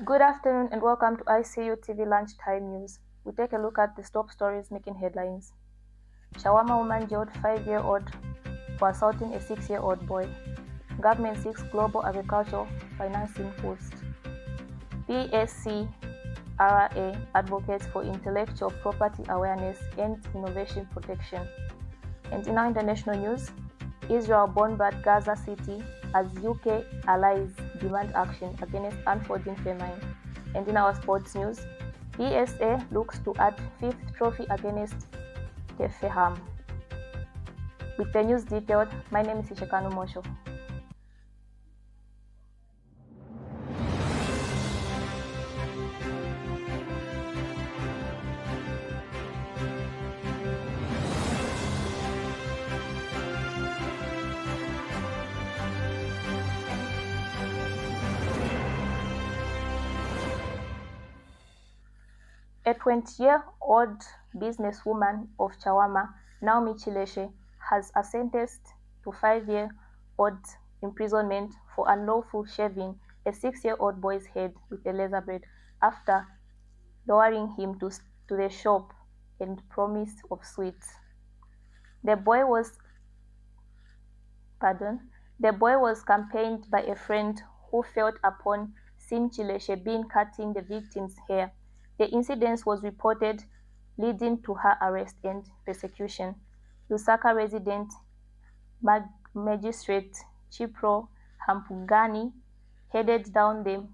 Good afternoon and welcome to ICU TV Lunchtime News. We take a look at the top stories making headlines. Chawama woman jailed 5-year-old for assaulting a 6-year-old boy. Government seeks global agricultural financing boost. PACRA advocates for intellectual property awareness and innovation protection. And in our international news, Israel bombarded Gaza City as UK allies demand action against unfolding famine. And in our sports news, ESA looks to add 5th trophy against Tottenham. With the news detailed, my name is Ishekanu Mosho. A 20-year-old businesswoman of Chawama, Naomi Chileshe, has a sentenced to 5-year-old imprisonment for unlawful shaving a 6-year-old boy's head with a razor blade after luring him to the shop and promise of sweets. The boy was accompanied by a friend who felt upon seeing Chileshe being cutting the victim's hair. The incident was reported, leading to her arrest and prosecution. Lusaka resident magistrate Chipro Hampugani headed down the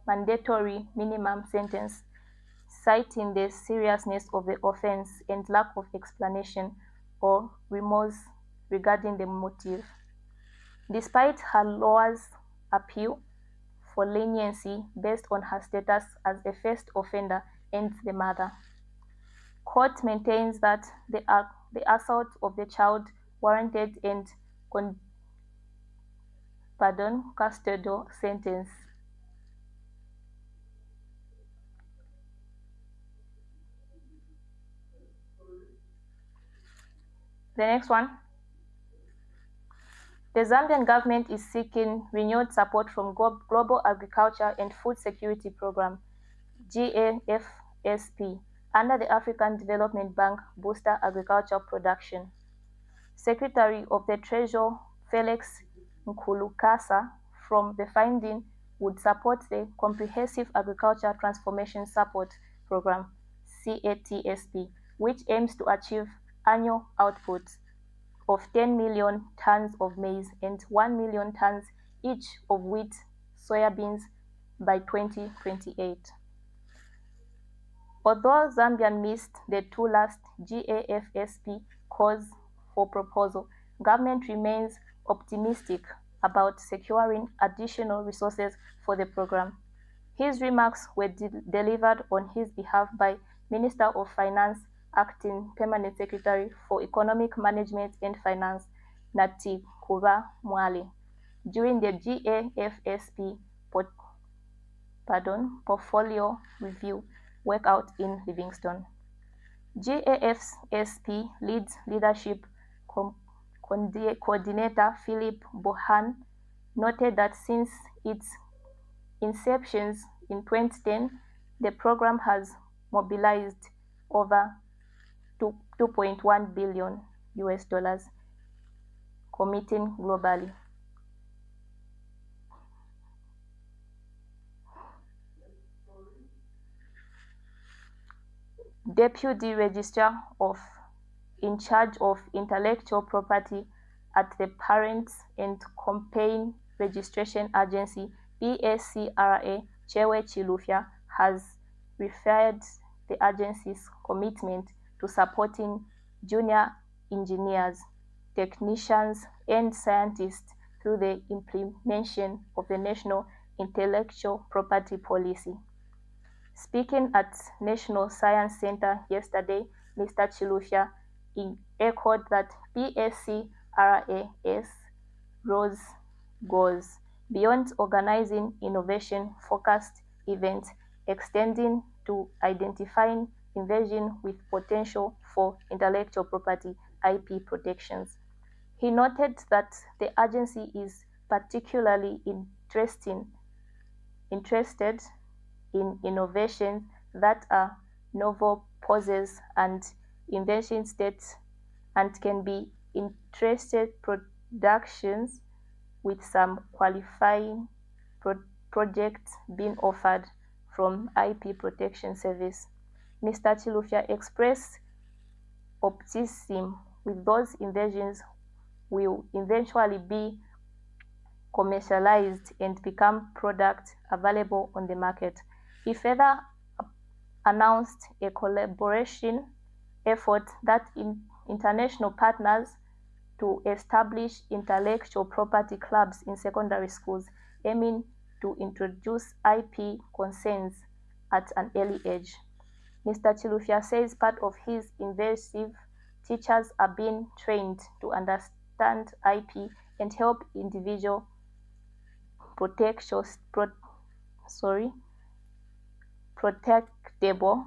mandatory minimum sentence, citing the seriousness of the offense and lack of explanation or remorse regarding the motive. Despite her lawyer's appeal for leniency based on her status as a first offender and the mother, court maintains that the assault of the child warranted and custodial sentence. The next one. The Zambian government is seeking renewed support from Global Agriculture and Food Security Program, GAFSP, under the African Development Bank Booster Agriculture Production. Secretary of the Treasury Felix Nkulukasa from the funding would support the Comprehensive Agriculture Transformation Support Program, CATSP, which aims to achieve annual outputs of 10 million tons of maize and 1 million tons each of wheat, soybeans by 2028. Although Zambia missed the two last GAFSP calls for proposal, government remains optimistic about securing additional resources for the program. His remarks were delivered on his behalf by Minister of Finance, Acting Permanent Secretary for Economic Management and Finance, Nati Kuba Mwale, during the GAFSP portfolio review workout in Livingstone. GAFSP leadership coordinator Philip Bohan noted that since its inception in 2010, the program has mobilized over $2.1 billion, committing globally. Deputy Registrar in charge of intellectual property at the Parents and Campaign Registration Agency, PACRA, Chewe Chilufya, has referred the agency's commitment to supporting junior engineers, technicians, and scientists through the implementation of the National Intellectual Property Policy. Speaking at National Science Center yesterday, Mr. Chilufya echoed that PACRA's role goes beyond organizing innovation-focused events, extending to identifying invasion with potential for intellectual property IP protections. He noted that the agency is particularly interested interested in innovations that are novel poses and invention states and can be interested productions with some qualifying projects being offered from IP Protection Service. Mr. Chilufya expressed optimism with those inventions will eventually be commercialized and become products available on the market. He further announced a collaboration effort that international partners to establish intellectual property clubs in secondary schools, aiming to introduce IP concerns at an early age. Mr. Chilufya says part of his initiative, teachers are being trained to understand IP and help individual protectable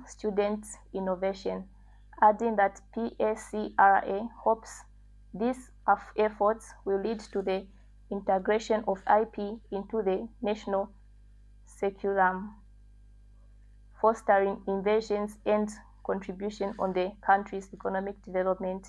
students' innovation, adding that PACRA hopes these efforts will lead to the integration of IP into the national curriculum, fostering innovations and contribution on the country's economic development.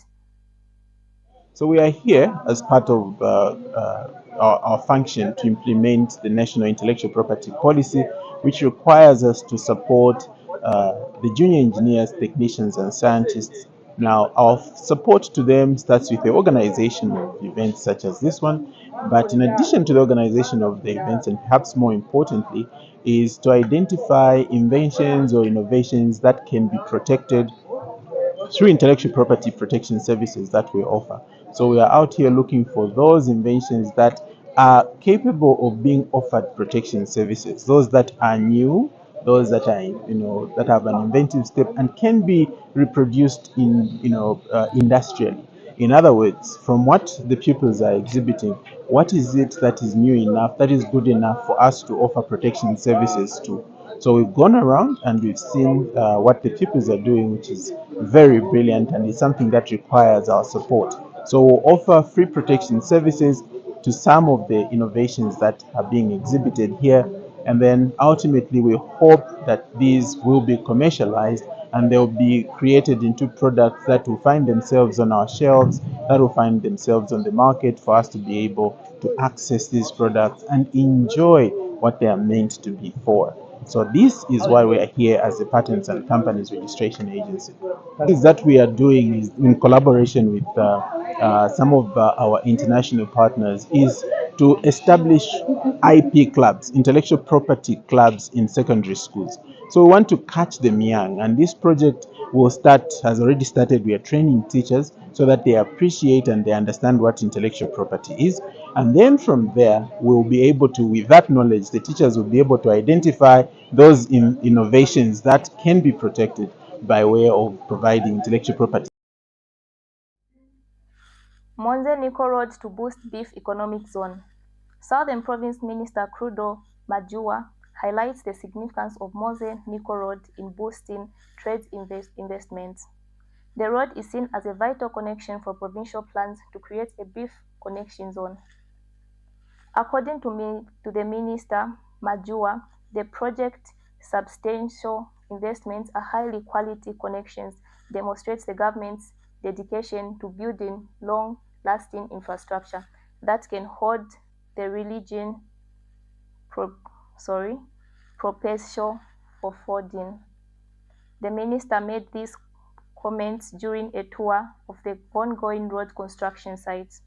So we are here as part of our function to implement the National Intellectual Property Policy, which requires us to support the junior engineers, technicians, and scientists. Now, our support to them starts with the organization of events such as this one, but in addition to the organization of the events, and perhaps more importantly, is to identify inventions or innovations that can be protected through intellectual property protection services that we offer. So we are out here looking for those inventions that are capable of being offered protection services, those that are new, those that are, that have an inventive step and can be reproduced in, industrially. In other words, from what the pupils are exhibiting, what is it that is new enough, that is good enough for us to offer protection services to? So we've gone around and we've seen what the pupils are doing, which is very brilliant, and it's something that requires our support. So we'll offer free protection services to some of the innovations that are being exhibited here, and then ultimately we hope that these will be commercialized and they'll be created into products that will find themselves on our shelves, that will find themselves on the market for us to be able to access these products and enjoy what they are meant to be for. So this is why we are here as the Patents and Companies Registration Agency. That we are doing is in collaboration with some of our international partners is to establish IP clubs, intellectual property clubs in secondary schools. So we want to catch them young, and this project has already started. We are training teachers so that they appreciate and they understand what intellectual property is. And then from there, we'll be able to, with that knowledge, the teachers will be able to identify those innovations that can be protected by way of providing intellectual property. Monze Nickel Road to boost beef economic zone. Southern Province Minister Crudo Majua highlights the significance of Monze Nickel Road in boosting trade investments. The road is seen as a vital connection for provincial plans to create a beef connection zone. According to the Minister Majua, the project's substantial investments are highly quality connections, demonstrates the government's dedication to building long-lasting infrastructure that can hold the region potential for funding. The minister made these comments during a tour of the ongoing road construction sites.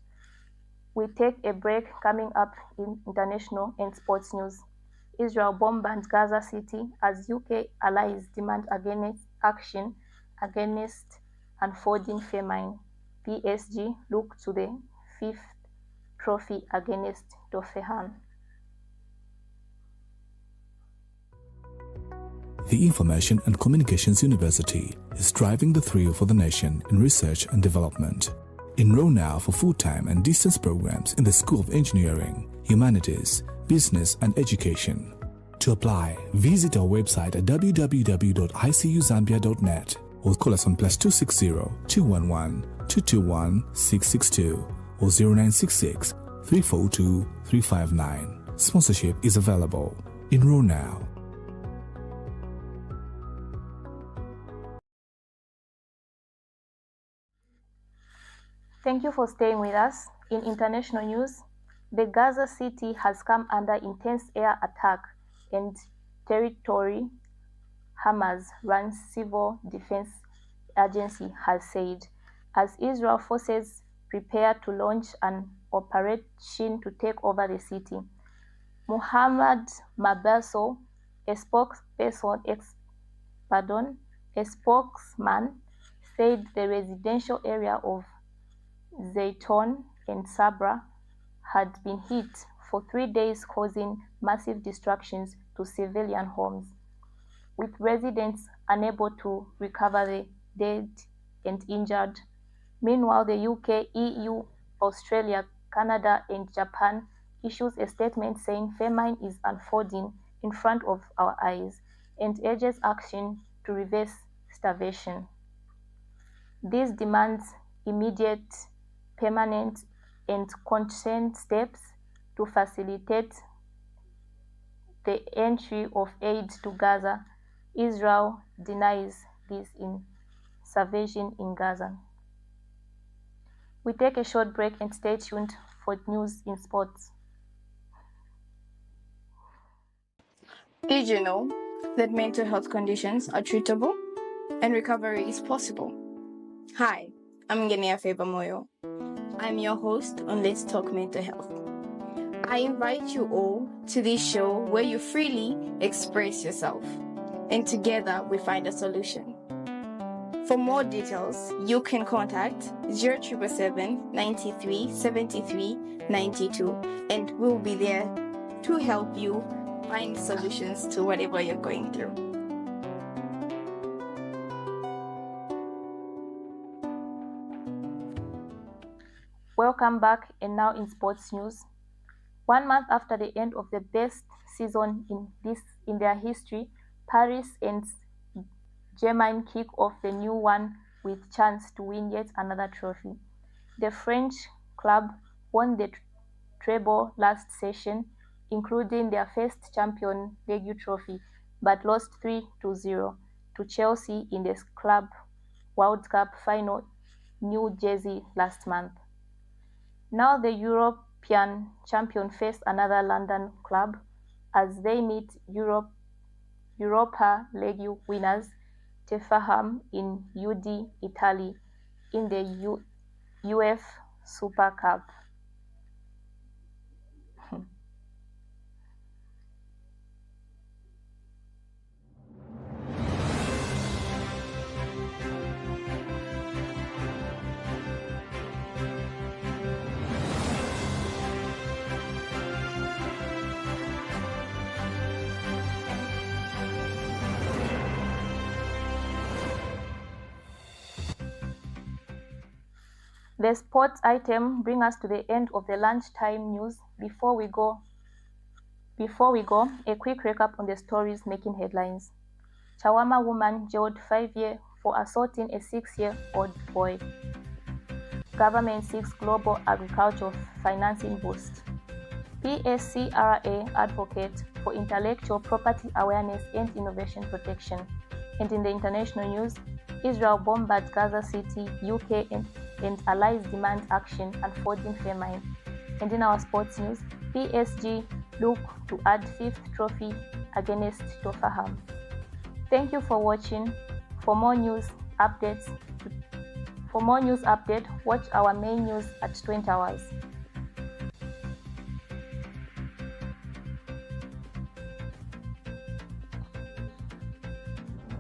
We take a break. Coming up in international and sports news. Israel bombarded Gaza City as UK allies demand action against unfolding famine. PSG look to the fifth trophy against Tottenham. The Information and Communications University is driving the thrill for the nation in research and development. Enroll now for full-time and distance programs in the School of Engineering, Humanities, Business and Education. To apply, visit our website at www.icuzambia.net or call us on +260 211 221 662 or 0966 342 359. Sponsorship is available. Enroll now. Thank you for staying with us. In international news, the Gaza City has come under intense air attack and territory, Hamas-run civil defense agency has said, as Israel forces prepare to launch an operation to take over the city. Muhammad Mabaso, a spokesman, said the residential area of Zaytoun and Sabra had been hit for 3 days, causing massive destructions to civilian homes, with residents unable to recover the dead and injured. Meanwhile, the UK, EU, Australia, Canada, and Japan issues a statement saying famine is unfolding in front of our eyes and urges action to reverse starvation. This demands immediate, permanent, and constant steps to facilitate the entry of aid to Gaza. Israel denies this intervention in Gaza. We take a short break and stay tuned for news in sports. Did you know that mental health conditions are treatable and recovery is possible? Hi, I'm Ngenia Moyo. I'm your host on Let's Talk Mental Health. I invite you all to this show where you freely express yourself, and together we find a solution. For more details, you can contact 0777 93 73 92, and we'll be there to help you find solutions to whatever you're going through. Welcome back, and now in sports news. 1 month after the end of the best season in their history, Paris and Germany kick off the new one with chance to win yet another trophy. The French club won the treble last season, including their first Champions League trophy, but lost 3-0 to Chelsea in the Club World Cup final in New Jersey last month. Now the European champion face another London club as they meet Europa League winners Tottenham in UD Italy in the UEFA Super Cup. The sports item bring us to the end of the lunchtime news. Before we go, a quick recap on the stories making headlines. Chawama woman jailed 5 years for assaulting a 6-year-old boy. Government seeks global agricultural financing boost. PACRA advocate for intellectual property awareness and innovation protection. And in the international news, Israel bombards Gaza City, UK and allies demand action unfolding famine. And in our sports news, PSG look to add 5th trophy against Tottenham. Thank you for watching. For more news updates, watch our main news at 20 hours.